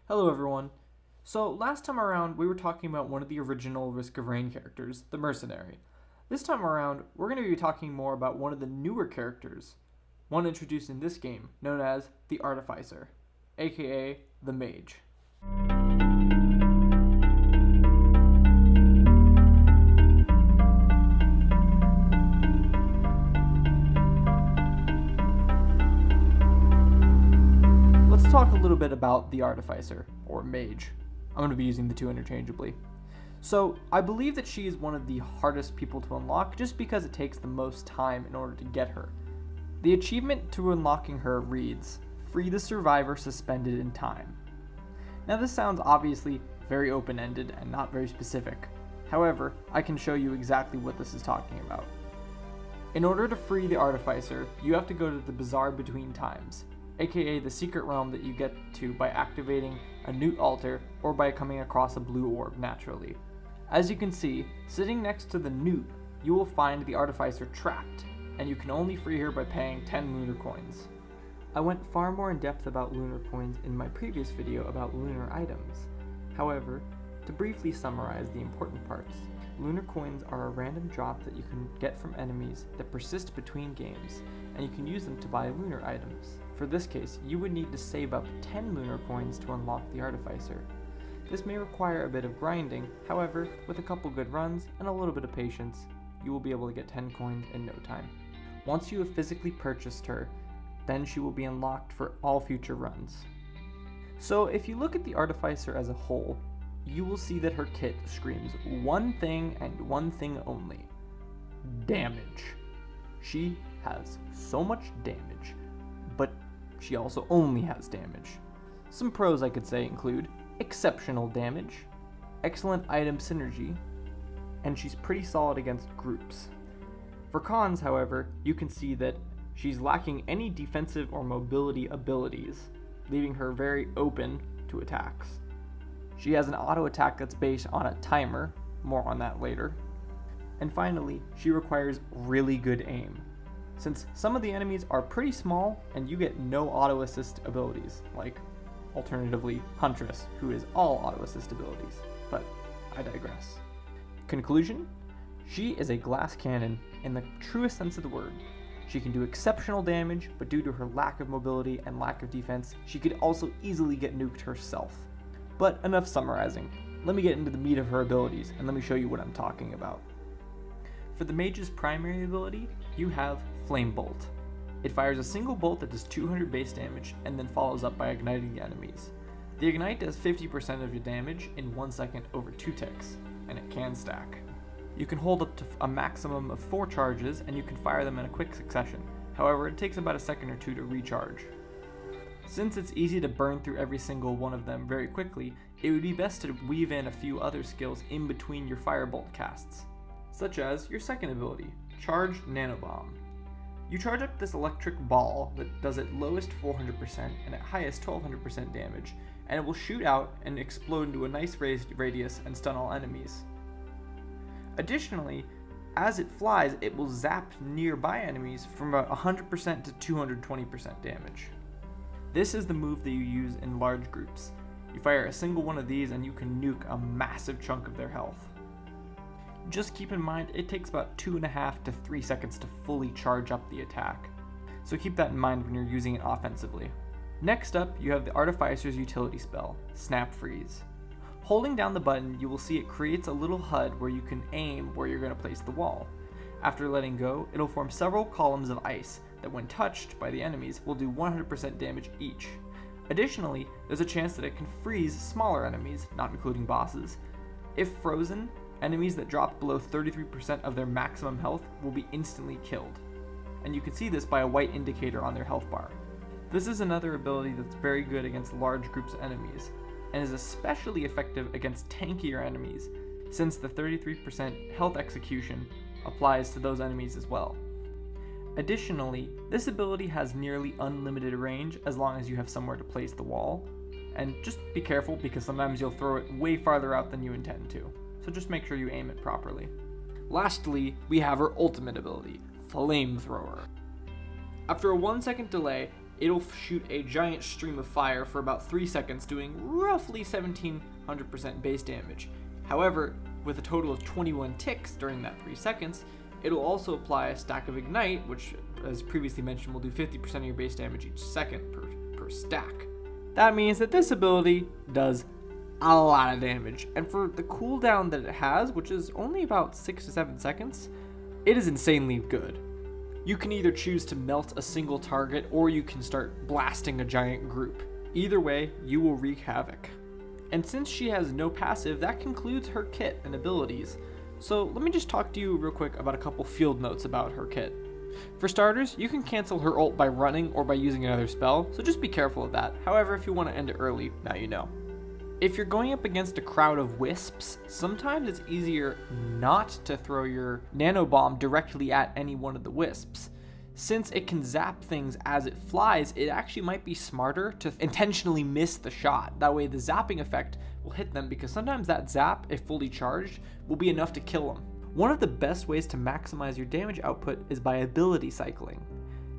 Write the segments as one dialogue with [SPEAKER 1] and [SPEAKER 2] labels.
[SPEAKER 1] Hello everyone. So last time around we were talking about one of the original Risk of Rain characters, the Mercenary. This time around we're going to be talking more about one of the newer characters, one introduced in this game, known as the Artificer, aka the Mage. Let's talk a little bit about the Artificer, or Mage. I'm going to be using the two interchangeably. So, I believe that she is one of the hardest people to unlock just because it takes the most time in order to get her. The achievement to unlocking her reads, "Free the survivor suspended in time." Now this sounds obviously very open-ended and not very specific. However, I can show you exactly what this is talking about. In order to free the Artificer, you have to go to the Bazaar Between Times, aka the secret realm that you get to by activating a Newt altar or by coming across a blue orb naturally. As you can see, sitting next to the Newt, you will find the Artificer trapped, and you can only free her by paying 10 lunar coins. I went far more in depth about lunar coins in my previous video about lunar items. However, to briefly summarize the important parts, lunar coins are a random drop that you can get from enemies that persist between games, and you can use them to buy lunar items. For this case, you would need to save up 10 lunar coins to unlock the Artificer. This may require a bit of grinding, however, with a couple good runs and a little bit of patience, you will be able to get 10 coins in no time. Once you have physically purchased her, then she will be unlocked for all future runs. So if you look at the Artificer as a whole, you will see that her kit screams one thing and one thing only: damage. She has so much damage, but she also only has damage. Some pros I could say include exceptional damage, excellent item synergy, and she's pretty solid against groups. For cons, however, you can see that she's lacking any defensive or mobility abilities, leaving her very open to attacks. She has an auto attack that's based on a timer, more on that later. And finally, she requires really good aim, since some of the enemies are pretty small and you get no auto assist abilities, like alternatively Huntress, who is all auto assist abilities, but I digress. Conclusion? She is a glass cannon in the truest sense of the word. She can do exceptional damage, but due to her lack of mobility and lack of defense, she could also easily get nuked herself. But enough summarizing. Let me get into the meat of her abilities, and let me show you what I'm talking about. For the Mage's primary ability, you have Flame Bolt. It fires a single bolt that does 200 base damage, and then follows up by igniting the enemies. The Ignite does 50% of your damage in 1 second over 2 ticks, and it can stack. You can hold up to a maximum of 4 charges, and you can fire them in a quick succession. However, it takes about a second or two to recharge. Since it's easy to burn through every single one of them very quickly, it would be best to weave in a few other skills in between your Firebolt casts, such as your second ability, Charged Nano-Bomb. You charge up this electric ball that does at lowest 400% and at highest 1200% damage, and it will shoot out and explode into a nice raised radius and stun all enemies. Additionally, as it flies, it will zap nearby enemies from about 100% to 220% damage. This is the move that you use in large groups. You fire a single one of these and you can nuke a massive chunk of their health. Just keep in mind, it takes about 2.5 to 3 seconds to fully charge up the attack, so keep that in mind when you're using it offensively. Next up, you have the Artificer's utility spell, Snap Freeze. Holding down the button, you will see it creates a little HUD where you can aim where you're going to place the wall. After letting go, it'll form several columns of ice that when touched by the enemies will do 100% damage each. Additionally, there's a chance that it can freeze smaller enemies, not including bosses. If frozen, enemies that drop below 33% of their maximum health will be instantly killed, and you can see this by a white indicator on their health bar. This is another ability that's very good against large groups of enemies, and is especially effective against tankier enemies, since the 33% health execution applies to those enemies as well. Additionally, this ability has nearly unlimited range as long as you have somewhere to place the wall, and just be careful because sometimes you'll throw it way farther out than you intend to, so just make sure you aim it properly. Lastly, we have her ultimate ability, Flamethrower. After a 1 second delay, it'll shoot a giant stream of fire for about 3 seconds, doing roughly 1700% base damage. However, with a total of 21 ticks during that 3 seconds, it'll also apply a stack of Ignite, which, as previously mentioned, will do 50% of your base damage each second per stack. That means that this ability does a lot of damage, and for the cooldown that it has, which is only about 6 to 7 seconds, it is insanely good. You can either choose to melt a single target, or you can start blasting a giant group. Either way, you will wreak havoc. And since she has no passive, that concludes her kit and abilities. So let me just talk to you real quick about a couple field notes about her kit. For starters, you can cancel her ult by running or by using another spell, so just be careful of that. However, if you want to end it early, now you know. If you're going up against a crowd of wisps, sometimes it's easier not to throw your Nano-Bomb directly at any one of the wisps. Since it can zap things as it flies, it actually might be smarter to intentionally miss the shot. That way the zapping effect will hit them, because sometimes that zap, if fully charged, will be enough to kill them. One of the best ways to maximize your damage output is by ability cycling.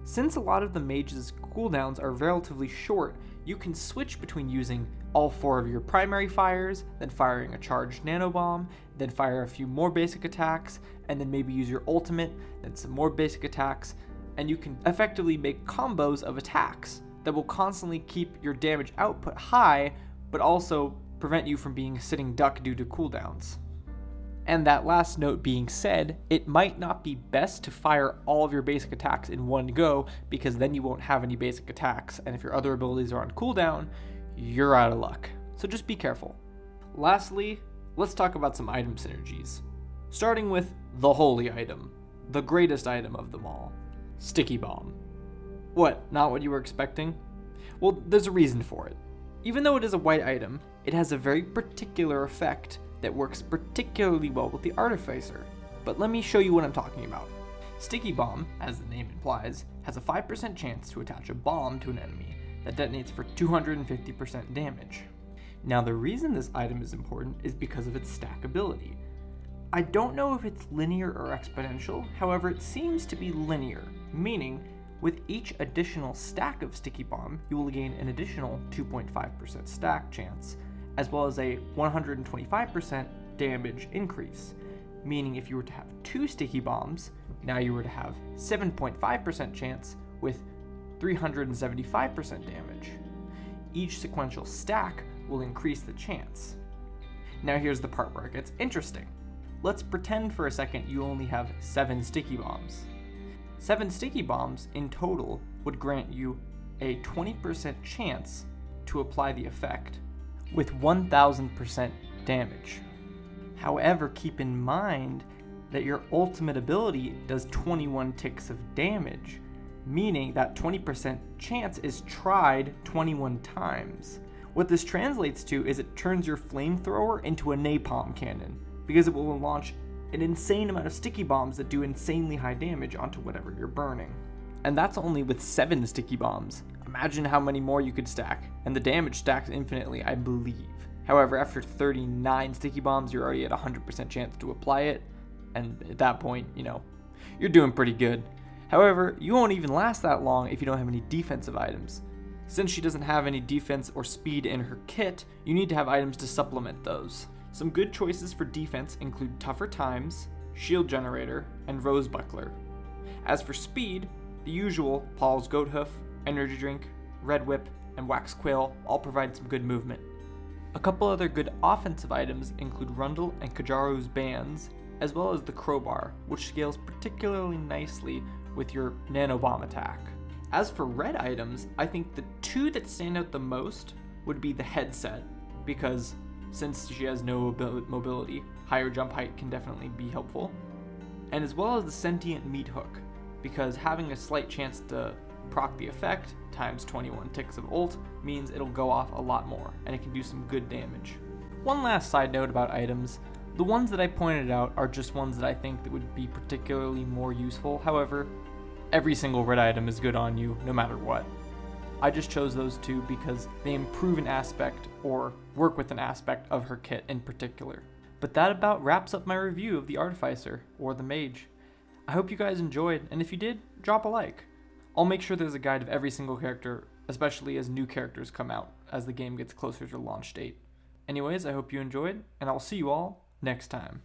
[SPEAKER 1] Since a lot of the mage's cooldowns are relatively short, you can switch between using all 4 of your primary fires, then firing a charged Nano-Bomb, then fire a few more basic attacks, and then maybe use your ultimate, then some more basic attacks, and you can effectively make combos of attacks that will constantly keep your damage output high, but also prevent you from being a sitting duck due to cooldowns. And that last note being said, it might not be best to fire all of your basic attacks in one go, because then you won't have any basic attacks, and if your other abilities are on cooldown, you're out of luck. So just be careful. Lastly, let's talk about some item synergies. Starting with the holy item, the greatest item of them all, Sticky Bomb. What, not what you were expecting? Well, there's a reason for it. Even though it is a white item, it has a very particular effect that works particularly well with the Artificer. But let me show you what I'm talking about. Sticky Bomb, as the name implies, has a 5% chance to attach a bomb to an enemy that detonates for 250% damage. Now, the reason this item is important is because of its stackability. I don't know if it's linear or exponential, however it seems to be linear, meaning with each additional stack of Sticky Bomb, you will gain an additional 2.5% stack chance, as well as a 125% damage increase, meaning if you were to have 2 Sticky Bombs, now you were to have 7.5% chance with 375% damage. Each sequential stack will increase the chance. Now here's the part where it gets interesting. Let's pretend for a second you only have 7 Sticky Bombs. 7 Sticky Bombs in total would grant you a 20% chance to apply the effect with 1000% damage. However, keep in mind that your ultimate ability does 21 ticks of damage, meaning that 20% chance is tried 21 times. What this translates to is it turns your flamethrower into a napalm cannon, because it will launch an insane amount of Sticky Bombs that do insanely high damage onto whatever you're burning. And that's only with 7 Sticky Bombs. Imagine how many more you could stack, and the damage stacks infinitely, I believe. However, after 39 Sticky Bombs, you're already at 100% chance to apply it, and at that point, you're doing pretty good. However, you won't even last that long if you don't have any defensive items. Since she doesn't have any defense or speed in her kit, you need to have items to supplement those. Some good choices for defense include Tougher Times, Shield Generator, and Rose Buckler. As for speed, the usual Paul's Goat Hoof, Energy Drink, Red Whip, and Wax Quill all provide some good movement. A couple other good offensive items include Rundle and Kajaru's Bands, as well as the Crowbar, which scales particularly nicely with your Nano-Bomb attack. As for red items, I think the 2 that stand out the most would be the headset, because since she has no mobility, higher jump height can definitely be helpful, and as well as the Sentient Meat Hook, because having a slight chance to proc the effect times 21 ticks of ult means it'll go off a lot more, and it can do some good damage. One last side note about items, the ones that I pointed out are just ones that I think that would be particularly more useful. However, every single red item is good on you, no matter what. I just chose those 2 because they improve an aspect or work with an aspect of her kit in particular. But that about wraps up my review of the Artificer, or the Mage. I hope you guys enjoyed, and if you did, drop a like. I'll make sure there's a guide of every single character, especially as new characters come out as the game gets closer to launch date. Anyways, I hope you enjoyed, and I'll see you all next time.